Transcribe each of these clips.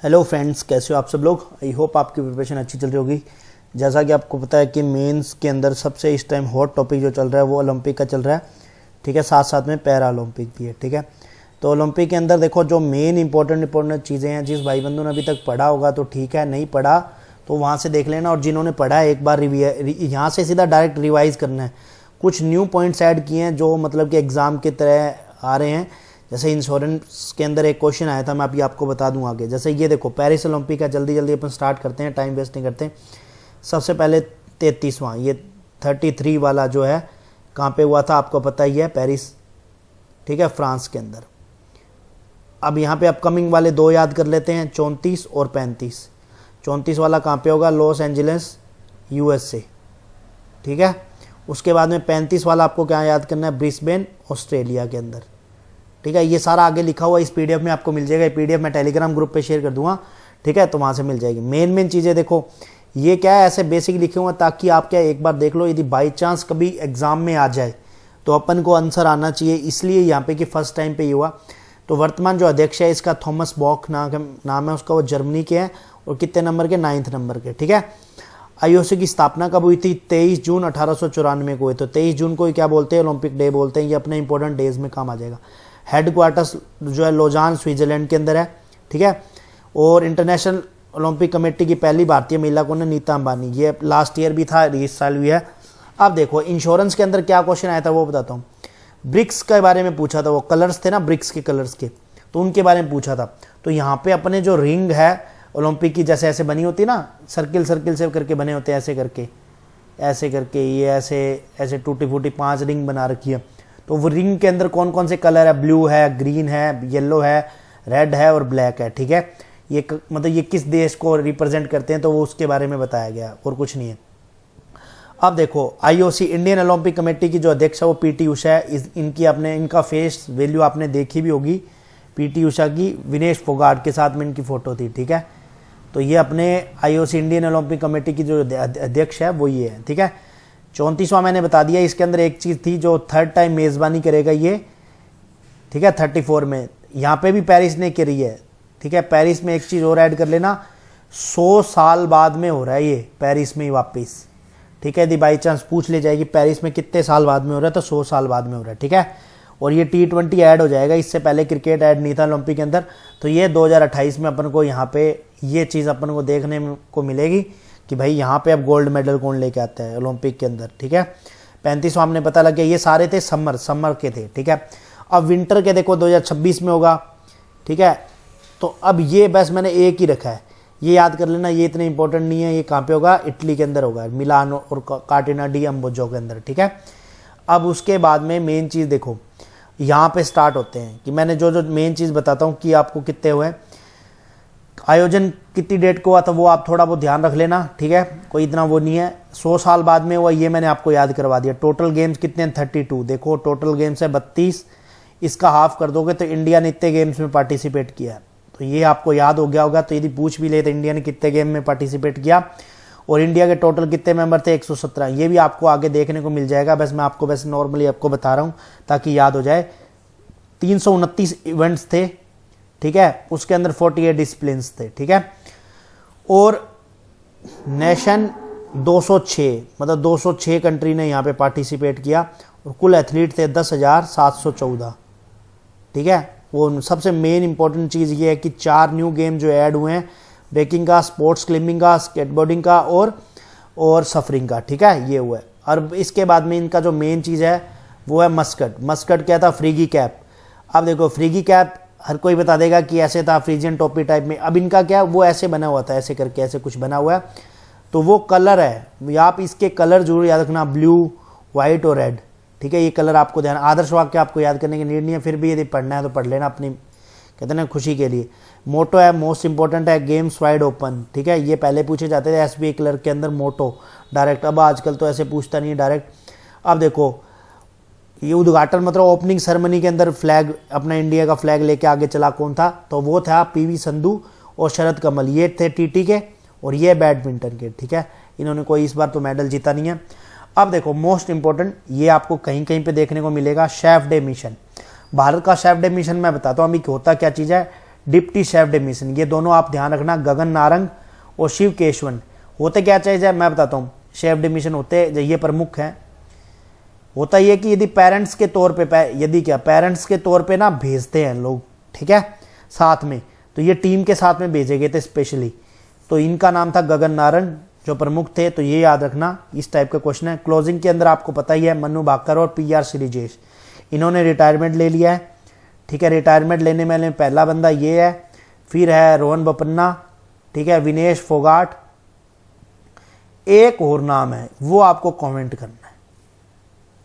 Hello friends, कैसे हो आप सब लोग। आई होप आपकी प्रिपरेशन अच्छी चल रही होगी। जैसा कि आपको पता है कि मेंस के अंदर सबसे इस टाइम हॉट टॉपिक जो चल रहा है वो ओलंपिक का चल रहा है, ठीक है। साथ साथ में पैरा ओलंपिक भी है, ठीक है। तो ओलंपिक के अंदर देखो जो मेन इंपॉर्टेंट चीज़ें हैं, जिस भाई बंधु ने अभी तक पढ़ा होगा तो ठीक है, नहीं पढ़ा तो वहाँ से देख लेना, और जिन्होंने पढ़ा है एक बार यहाँ से सीधा डायरेक्ट रिवाइज करना है। कुछ न्यू पॉइंट्स ऐड किए हैं जो मतलब कि एग्ज़ाम की तरह आ रहे हैं। जैसे इंश्योरेंस के अंदर एक क्वेश्चन आया था, मैं अभी आपको बता दूं आगे। जैसे ये देखो पेरिस ओलंपिक है, जल्दी जल्दी अपन स्टार्ट करते हैं, टाइम वेस्ट नहीं करते। सबसे पहले 33वां, ये 33 वाला जो है कहाँ पे हुआ था आपको पता ही है, पेरिस, ठीक है, फ्रांस के अंदर। अब यहाँ पे अपकमिंग वाले दो याद कर लेते हैं, 34 और 35। 34 वाला कहाँ पे होगा, लॉस एंजलिस USA, ठीक है। उसके बाद में 35 वाला आपको क्या याद करना है, ब्रिस्बेन ऑस्ट्रेलिया के अंदर, ठीक है। ये सारा आगे लिखा हुआ इस PDF में आपको मिल जाएगा। PDF मैं टेलीग्राम ग्रुप पे शेयर कर दूंगा, ठीक है, तो वहाँ से मिल जाएगी। मेन चीज़ें देखो, ये क्या है, ऐसे बेसिक लिखे हुए हैं ताकि आप क्या एक बार देख लो, यदि बाई चांस कभी एग्जाम में आ जाए तो अपन को आंसर आना चाहिए, इसलिए यहाँ पे कि फर्स्ट टाइम पे ये हुआ। तो वर्तमान जो अध्यक्ष है इसका थॉमस बॉक नाम है उसका, वो जर्मनी के हैं और कितने नंबर के, 9th नंबर के, ठीक है। IOC की स्थापना कब हुई थी, 23 जून 1894 को हुई। तो 23 जून को ही क्या बोलते हैं, ओलंपिक डे बोलते हैं। ये अपने इंपॉर्टेंट डेज में काम आ जाएगा। हेडक्वार्टर्स जो है लोजान स्विट्जरलैंड के अंदर है, ठीक है। और इंटरनेशनल ओलंपिक कमेटी की पहली भारतीय महिला कौन है, नीता अंबानी। ये लास्ट ईयर भी था, इस साल भी है। अब देखो इंश्योरेंस के अंदर क्या क्वेश्चन आया था वो बताता हूँ। ब्रिक्स के बारे में पूछा था, वो कलर्स थे ना ब्रिक्स के, कलर्स के, तो उनके बारे में पूछा था। तो यहाँ पे अपने जो रिंग है ओलंपिक की, जैसे ऐसे बनी होती है ना, सर्किल सर्किल से करके बने होते हैं, ऐसे करके ये ऐसे टूटी फूटी 5 रिंग बना रखी है। तो वो रिंग के अंदर कौन कौन से कलर है, ब्लू है, ग्रीन है, येलो है, रेड है और ब्लैक है, ठीक है। ये मतलब ये किस देश को रिप्रेजेंट करते हैं, तो वो उसके बारे में बताया गया और कुछ नहीं है। अब देखो IOC इंडियन ओलंपिक कमेटी की जो अध्यक्ष है वो PT उषा है। इनका फेस वैल्यू आपने देखी भी होगी, PT उषा की विनेश फोगाट के साथ में इनकी फोटो थी, ठीक है। तो ये अपने IOC इंडियन ओलंपिक कमेटी की जो अध्यक्ष है वो ये है, ठीक है। 34वां मैंने बता दिया। इसके अंदर एक चीज़ थी जो थर्ड टाइम मेज़बानी करेगा ये, ठीक है, 34 में। यहाँ पे भी पेरिस ने करी है, ठीक है। पेरिस में एक चीज़ और ऐड कर लेना, 100 साल बाद में हो रहा है ये, पेरिस में ही वापस, ठीक है। यदि बाई चांस पूछ ले जाएगी पेरिस में कितने साल बाद में हो रहा है, तो 100 साल बाद में हो रहा है, ठीक है। और ये T20 ऐड हो जाएगा, इससे पहले क्रिकेट ऐड नहीं था ओलंपिक के अंदर। तो ये 2028 में अपन को यहाँ पे ये चीज़ अपन को देखने को मिलेगी कि भाई यहाँ पे अब गोल्ड मेडल कौन लेके आता है ओलंपिक के अंदर, ठीक है। 35वां हमने पता लग गया। ये सारे थे समर के थे, ठीक है। अब विंटर के देखो 2026 में होगा, ठीक है। तो अब ये बस मैंने एक ही रखा है, ये याद कर लेना, ये इतने इंपॉर्टेंट नहीं है। ये कहाँ पे होगा, इटली के अंदर होगा, मिलान और कार्टिना डी अम्बोजो के अंदर, ठीक है। अब उसके बाद में मेन चीज़ देखो, यहाँ पे स्टार्ट होते हैं कि मैंने जो मेन चीज़ बताता हूँ कि आपको कितने हुए, आयोजन कितनी डेट को हुआ था वो आप थोड़ा बहुत ध्यान रख लेना, ठीक है, कोई इतना वो नहीं है। 100 साल बाद में हुआ, ये मैंने आपको याद करवा दिया। टोटल गेम्स कितने हैं, 32। देखो टोटल गेम्स है 32, इसका हाफ कर दोगे तो इंडिया ने इतने गेम्स में पार्टिसिपेट किया, तो ये आपको याद हो गया होगा। तो यदि पूछ भी ले तो इंडिया ने कितने गेम में पार्टिसिपेट किया और इंडिया के टोटल कितने मेंबर थे, 117। ये भी आपको आगे देखने को मिल जाएगा, बस मैं आपको बस नॉर्मली आपको बता रहा हूँ ताकि याद हो जाए। 329 इवेंट्स थे, ठीक है, उसके अंदर 48 डिसिप्लिन्स थे, ठीक है। और नेशन 206, मतलब 206 कंट्री ने यहाँ पे पार्टिसिपेट किया और कुल एथलीट थे 10,714, ठीक है। वो सबसे मेन इंपॉर्टेंट चीज़ ये है कि 4 न्यू गेम जो ऐड हुए हैं, ब्रेकिंग का, स्पोर्ट्स क्लाइंबिंग का, स्केटबोर्डिंग का और सफरिंग का, ठीक है, ये हुआ है। और इसके बाद में इनका जो मेन चीज़ है वो है मस्कट क्या था, फ्रीगी कैप। अब देखो फ्रीगी कैप हर कोई बता देगा कि ऐसे था, फ्रीजियन टोपी टाइप में। अब इनका क्या, वो ऐसे बना हुआ था, ऐसे करके ऐसे कुछ बना हुआ है, तो वो कलर है, आप इसके कलर जरूर याद रखना, ब्लू, वाइट और रेड, ठीक है। ये कलर आपको ध्यान, आदर्श वाक्य आपको याद करने की नीड नहीं है, फिर भी यदि पढ़ना है तो पढ़ लेना अपनी, कहते हैं ना, खुशी के लिए। मोटो है, मोस्ट इंपॉर्टेंट है, गेम्स वाइड ओपन, ठीक है। ये पहले पूछे जाते थे SBI क्लर्क के अंदर मोटो डायरेक्ट, अब आजकल तो ऐसे पूछता नहीं है डायरेक्ट। अब देखो ये उद्घाटन मतलब ओपनिंग सेरेमनी के अंदर फ्लैग, अपना इंडिया का फ्लैग लेके आगे चला कौन था, तो वो था PV संधू और शरद कमल, ये थे TT के और ये बैडमिंटन के, ठीक है। इन्होंने कोई इस बार तो मेडल जीता नहीं है। अब देखो मोस्ट इंपॉर्टेंट, ये आपको कहीं कहीं पे देखने को मिलेगा, शेफ डे मिशन। भारत का शेफ डे मिशन मैं बताता हूँ अभी होता क्या चीज़ है। डिप्टी शेफ डे मिशन, ये दोनों आप ध्यान रखना, गगन नारंग और शिव केशवन। होते क्या चाहिए मैं बताता हूँ, शेफ डे मिशन होते ये प्रमुख हैं। होता ये कि यदि पेरेंट्स के तौर पे पेरेंट्स के तौर पे ना भेजते हैं लोग, ठीक है, साथ में, तो ये टीम के साथ में भेजे गए थे स्पेशली। तो इनका नाम था गगन नारंग जो प्रमुख थे, तो ये याद रखना, इस टाइप का क्वेश्चन है। क्लोजिंग के अंदर आपको पता ही है मनु भाकर और PR श्रीजेश, इन्होंने रिटायरमेंट ले लिया है, ठीक है। रिटायरमेंट लेने में पहला बंदा ये है, फिर है रोहन बोपन्ना, ठीक है, विनेश फोगाट, एक और नाम है वो आपको कमेंट करना है,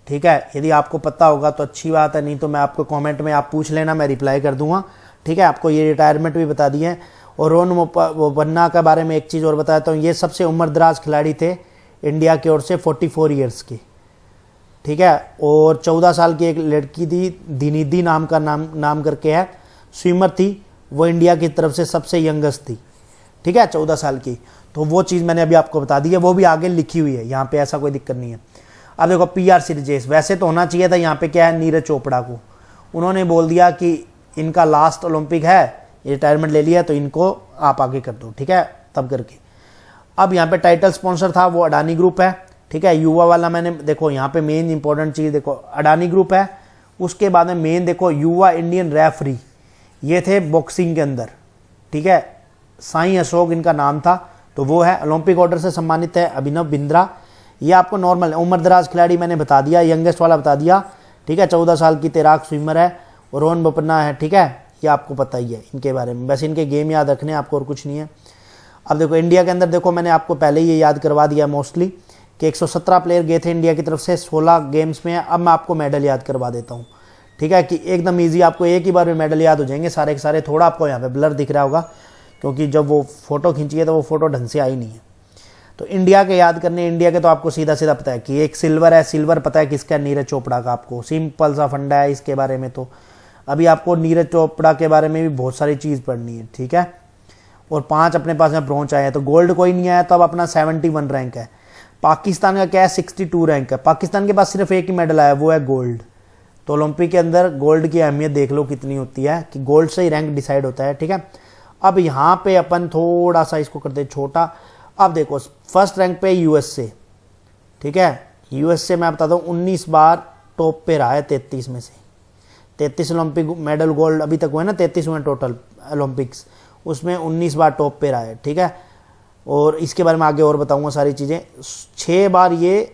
ठीक है। यदि आपको पता होगा तो अच्छी बात है, नहीं तो मैं आपको कमेंट में आप पूछ लेना, मैं रिप्लाई कर दूंगा, ठीक है। आपको ये रिटायरमेंट भी बता दिए हैं। और रोहन बोपन्ना के बारे में एक चीज़ और बताता हूँ, ये सबसे उम्रदराज खिलाड़ी थे इंडिया की ओर से, 44 ईयर्स के, ठीक है। और 14 साल की एक लड़की थी, दिनिधि नाम का नाम करके है, स्विमर थी, वो इंडिया की तरफ से सबसे यंगेस्ट थी, ठीक है, 14 साल की। तो वो चीज़ मैंने अभी आपको बता दी है, वो भी आगे लिखी हुई है यहाँ पे, ऐसा कोई दिक्कत नहीं है। अब देखो PR श्रीजेश, वैसे तो होना चाहिए था यहाँ पे क्या है, नीरज चोपड़ा को, उन्होंने बोल दिया कि इनका लास्ट ओलंपिक है, रिटायरमेंट ले लिया, तो इनको आप आगे कर दो, ठीक है, तब करके। अब यहाँ पे टाइटल स्पॉन्सर था वो अडानी ग्रुप है, ठीक है। युवा वाला मैंने देखो यहाँ पे मेन इंपॉर्टेंट चीज़ देखो अडानी ग्रुप है, उसके बाद में मेन देखो युवा इंडियन रेफरी, ये थे बॉक्सिंग के अंदर, ठीक है, साई अशोक इनका नाम था, तो वो है। ओलंपिक ऑर्डर से सम्मानित है अभिनव बिंद्रा, ये आपको नॉर्मल उम्रदराज खिलाड़ी मैंने बता दिया, यंगेस्ट वाला बता दिया, ठीक है, 14 साल की तैराक स्विमर है, और रोहन बोपन्ना है, ठीक है, ये आपको पता ही है इनके बारे में, बस इनके गेम याद रखने आपको और कुछ नहीं है। अब देखो इंडिया के अंदर देखो मैंने आपको पहले ही ये याद करवा दिया मोस्टली कि 117 प्लेयर गए थे इंडिया की तरफ से 16 गेम्स में। अब मैं आपको मेडल याद करवा देता हूँ, ठीक है, कि एकदम ईजी, आपको एक ही बार में मेडल याद हो जाएंगे सारे के सारे। थोड़ा आपको यहाँ पे ब्लर दिख रहा होगा क्योंकि जब वो फोटो खींची है तो वो फोटो ढंग से आई नहीं है। तो इंडिया के याद करने, इंडिया के तो आपको सीधा सीधा पता है कि एक सिल्वर है, सिल्वर पता है किसका, नीरज चोपड़ा का, आपको सिंपल सा फंडा है इसके बारे में। तो अभी आपको नीरज चोपड़ा के बारे में भी बहुत सारी चीज़ पढ़नी है, ठीक है। और 5 अपने पास में ब्रॉन्ज आए हैं, तो गोल्ड कोई नहीं आया, तो अब अपना 71 रैंक है। पाकिस्तान का क्या है, 62 रैंक है, पाकिस्तान के पास सिर्फ एक ही मेडल आया, वो है गोल्ड। तो ओलंपिक के अंदर गोल्ड की अहमियत देख लो कितनी होती है, कि गोल्ड से ही रैंक डिसाइड होता है, ठीक है। अब यहाँ पे अपन थोड़ा सा इसको करते हैं छोटा। अब देखो फर्स्ट रैंक पे USA, ठीक है, USA मैं बताता हूँ 19 बार टॉप पे रहा है 33 में से। 33 ओलंपिक मेडल गोल्ड अभी तक हुए ना, 33 हुए टोटल ओलंपिक्स, उसमें 19 बार टॉप पे रहा है, ठीक है। और इसके बारे में आगे और बताऊंगा सारी चीज़ें। 6 बार ये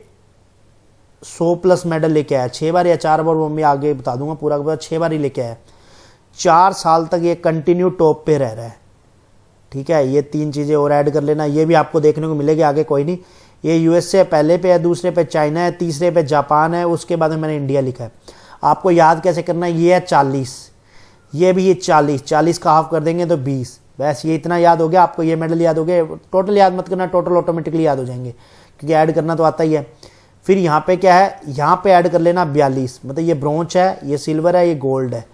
100+ मेडल लेके आया, 6 बार या 4 बार, वो मैं आगे बता दूंगा पूरा का पूरा, 6 बार ही लेके आया। 4 साल तक ये कंटिन्यू टॉप पे रह रहा है, ठीक है। ये 3 चीज़ें और ऐड कर लेना, ये भी आपको देखने को मिलेगी आगे, कोई नहीं। ये USA पहले पे है, दूसरे पे चाइना है, तीसरे पे जापान है, उसके बाद में मैंने इंडिया लिखा है। आपको याद कैसे करना है, ये है 40, ये भी ये 40 का हाफ कर देंगे तो 20, बस ये इतना याद हो गया आपको, ये मेडल याद हो गए। टोटल याद मत करना, टोटल ऑटोमेटिकली याद हो जाएंगे क्योंकि ऐड करना तो आता ही है। फिर यहाँ पे क्या है, यहाँ पे ऐड कर लेना 42, मतलब ये ब्रॉन्ज है, ये सिल्वर है, ये गोल्ड है।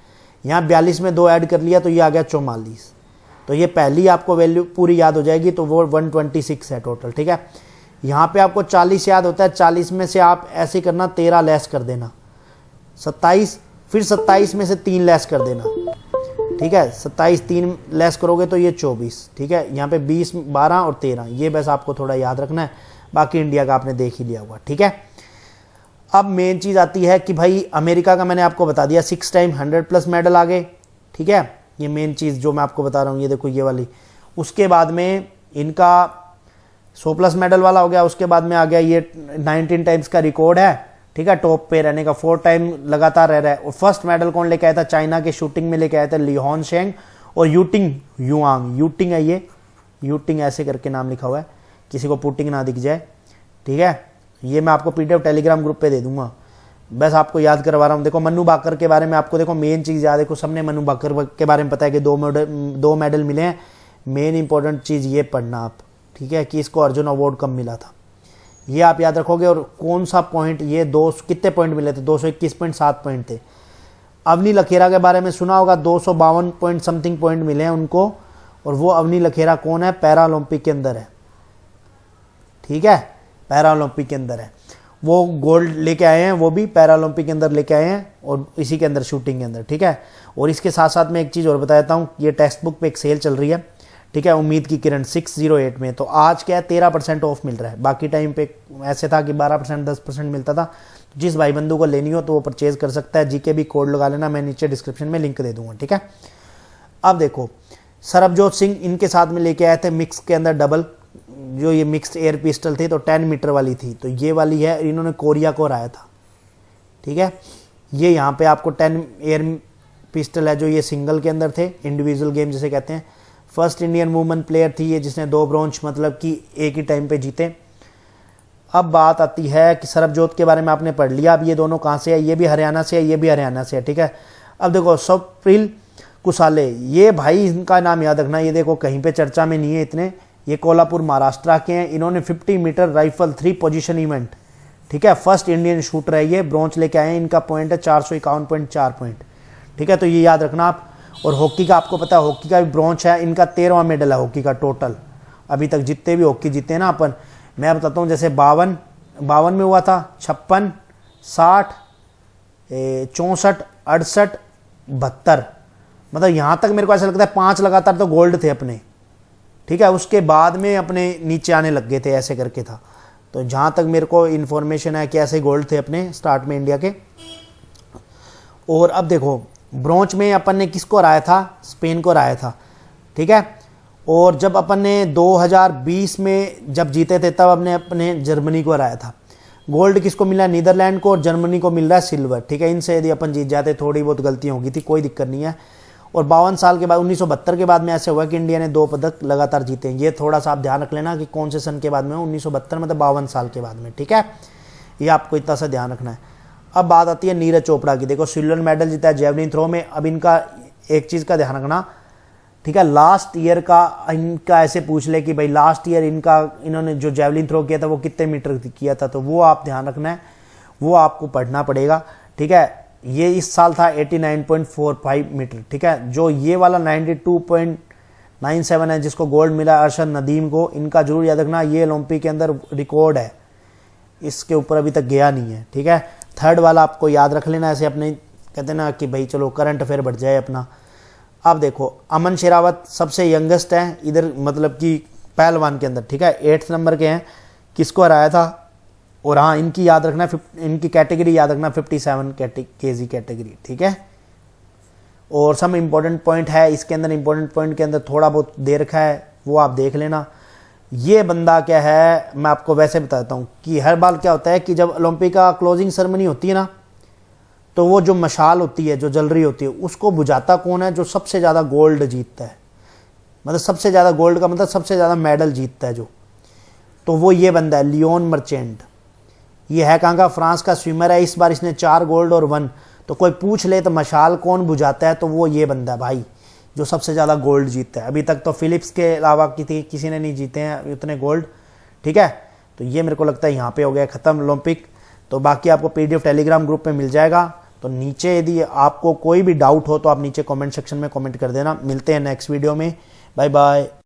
यहाँ 42 में 2 ऐड कर लिया तो ये आ गया 44। तो ये पहली आपको वैल्यू पूरी याद हो जाएगी, तो वो 126 है टोटल, ठीक है। यहाँ पे आपको 40 याद होता है, 40 में से आप ऐसे करना 13 लेस कर देना, 27, फिर 27 में से 3 लेस कर देना, ठीक है। 27 3 लेस करोगे तो ये 24, ठीक है। यहाँ पे 20 12 और 13, ये बस आपको थोड़ा याद रखना है, बाकी इंडिया का आपने देख ही लिया हुआ, ठीक है। अब मेन चीज़ आती है कि भाई अमेरिका का मैंने आपको बता दिया, 6 टाइम 100+ मेडल आ गए, ठीक है। ये मेन चीज़ जो मैं आपको बता रहा हूँ, ये देखो ये वाली। उसके बाद में इनका 100+ मेडल वाला हो गया, उसके बाद में आ गया ये 19 टाइम्स का रिकॉर्ड है, ठीक है, टॉप पे रहने का, 4 टाइम लगातार रह रहा है। और फर्स्ट मेडल कौन लेके आया था, चाइना के शूटिंग में लेके आया था लिहोन शेंग और यूटिंग युआंग, यूटिंग है ये, यूटिंग ऐसे करके नाम लिखा हुआ है, किसी को पुटिंग ना दिख जाए, ठीक है। ये मैं आपको PDF टेलीग्राम ग्रुप पे दे दूंगा, बस आपको याद करवा रहा हूँ। देखो मनु भाकर के बारे में आपको देखो मेन चीज़ याद, देखो सबने मनु भाकर के बारे में पता है कि 2 मेडल मिले हैं। मेन इंपॉर्टेंट चीज़ ये पढ़ना आप, ठीक है, कि इसको अर्जुन अवार्ड कब मिला था, ये आप याद रखोगे। और कौन सा पॉइंट, ये 2 कितने पॉइंट मिले थे, 221.7 पॉइंट थे। अवनी लखेरा के बारे में सुना होगा, 252 पॉइंट समथिंग पॉइंट मिले हैं उनको। और वो अवनी लखेरा कौन है, पैरा ओलंपिक के अंदर है, ठीक है, पैरा ओलंपिक के अंदर है। वो गोल्ड लेके आए हैं, वो भी पैरालंपिक के अंदर लेके आए हैं और इसी के अंदर शूटिंग के अंदर, ठीक है। और इसके साथ साथ मैं एक चीज़ और बताता हूँ, ये टेक्स्ट बुक पे एक सेल चल रही है, ठीक है, उम्मीद की किरण 608 में। तो आज क्या है 13% ऑफ मिल रहा है, बाकी टाइम पे ऐसे था कि 12% 10% मिलता था। जिस भाई बंधु को लेनी हो तो वो परचेज कर सकता है, जीके भी कोड लगा लेना, मैं नीचे डिस्क्रिप्शन में लिंक दे दूंगा, ठीक है। अब देखो सरबजोत सिंह इनके साथ में लेके आए थे मिक्स के अंदर डबल, जो ये मिक्स्ड एयर पिस्टल थी तो 10 मीटर वाली थी, तो ये वाली है, इन्होंने कोरिया को हराया था, ठीक है। ये यहाँ पे आपको 10 एयर पिस्टल है जो ये सिंगल के अंदर थे, इंडिविजुअल गेम जिसे कहते हैं। फर्स्ट इंडियन वुमन प्लेयर थी ये जिसने 2 ब्रॉन्ज मतलब कि एक ही टाइम पे जीते। अब बात आती है कि सरबजोत के बारे में आपने पढ़ लिया, अब ये दोनों कहाँ से है, ये भी हरियाणा से है, ये भी हरियाणा से है, ठीक है। अब देखो स्वप्निल कुसाले, ये भाई इनका नाम याद रखना, ये देखो कहीं पे चर्चा में नहीं है इतने, ये कोल्हापुर महाराष्ट्र के हैं। इन्होंने 50 मीटर राइफल 3 पोजीशन इवेंट, ठीक है, फर्स्ट इंडियन शूटर है ये, ब्रॉन्ज लेके आए हैं। इनका पॉइंट है 451.4 पॉइंट, ठीक है, तो ये याद रखना आप। और हॉकी का आपको पता है, हॉकी का भी ब्रॉन्ज है, इनका 13वां मेडल है हॉकी का टोटल अभी तक जितने भी हॉकी जीते हैं ना अपन। मैं बताता हूँ, जैसे 52 में हुआ था, 56, 60, 64, 68, 72, मतलब यहाँ तक मेरे को ऐसा लगता है 5 लगातार तो गोल्ड थे अपने, ठीक है। उसके बाद में अपने नीचे आने लग गए थे, ऐसे करके था। तो जहाँ तक मेरे को इन्फॉर्मेशन है कि ऐसे गोल्ड थे अपने स्टार्ट में इंडिया के। और अब देखो ब्रॉन्ज में अपन ने किसको हराया था, स्पेन को हराया था, ठीक है। और जब अपन ने 2020 में जब जीते थे तब अपने अपने जर्मनी को हराया था। गोल्ड किसको मिला, नीदरलैंड को, और जर्मनी को मिल रहा है सिल्वर, ठीक है। इनसे यदि अपन जीत जाते, थोड़ी बहुत गलतियाँ होगी थी, कोई दिक्कत नहीं है। और 52 साल के बाद 1972 के बाद में ऐसे हुआ कि इंडिया ने 2 पदक लगातार जीते हैं। ये थोड़ा सा आप ध्यान रख लेना कि कौन से सन के बाद में, 1972 मतलब 52 साल के बाद में, ठीक है। ये आपको इतना सा ध्यान रखना है। अब बात आती है नीरज चोपड़ा की, देखो सिल्वर मेडल जीता है जेवलिन थ्रो में। अब इनका एक चीज़ का ध्यान रखना, ठीक है, लास्ट ईयर का इनका ऐसे पूछ ले कि भाई लास्ट ईयर इन्होंने जो जेवलिन थ्रो किया था वो कितने मीटर किया था, तो वो आप ध्यान रखना है, वो आपको पढ़ना पड़ेगा, ठीक है। ये इस साल था 89.45 मीटर, ठीक है। जो ये वाला 92.97 है जिसको गोल्ड मिला अरशद नदीम को, इनका जरूर याद रखना, ये ओलंपिक के अंदर रिकॉर्ड है, इसके ऊपर अभी तक गया नहीं है, ठीक है। थर्ड वाला आपको याद रख लेना, ऐसे अपने कहते ना कि भाई चलो करंट अफेयर बढ़ जाए अपना। अब देखो अमन शेरावत सबसे यंगेस्ट है इधर, मतलब कि पहलवान के अंदर, ठीक है, 8th नंबर के हैं। किसको हराया था, और हाँ इनकी याद रखना, इनकी कैटेगरी याद रखना 57 kg कैटेगरी, ठीक है। और सम इम्पोर्टेंट पॉइंट है इसके अंदर, इम्पोर्टेंट पॉइंट के अंदर थोड़ा बहुत दे रखा है, वो आप देख लेना। ये बंदा क्या है, मैं आपको वैसे बताता हूँ कि हर बार क्या होता है कि जब ओलंपिक का क्लोजिंग सेरेमनी होती है ना, तो वो जो मशाल होती है जो जल रही होती है उसको बुझाता कौन है, जो सबसे ज़्यादा गोल्ड जीतता है, मतलब सबसे ज़्यादा गोल्ड का मतलब सबसे ज़्यादा मेडल जीतता है जो, तो वो ये बंदा है लियोन मर्चेंट। ये है कहाँ का, फ्रांस का स्विमर है। इस बार इसने 4 गोल्ड और 1, तो कोई पूछ ले तो मशाल कौन बुझाता है, तो वो ये बंदा है भाई जो सबसे ज़्यादा गोल्ड जीतता है। अभी तक तो फिलिप्स के अलावा किसी ने नहीं जीते हैं उतने गोल्ड, ठीक है। तो ये मेरे को लगता है यहाँ पे हो गया ख़त्म ओलंपिक। तो बाकी आपको PDF टेलीग्राम ग्रुप में मिल जाएगा। तो नीचे यदि आपको कोई भी डाउट हो तो आप नीचे कमेंट सेक्शन में कमेंट कर देना। मिलते हैं नेक्स्ट वीडियो में, बाय बाय।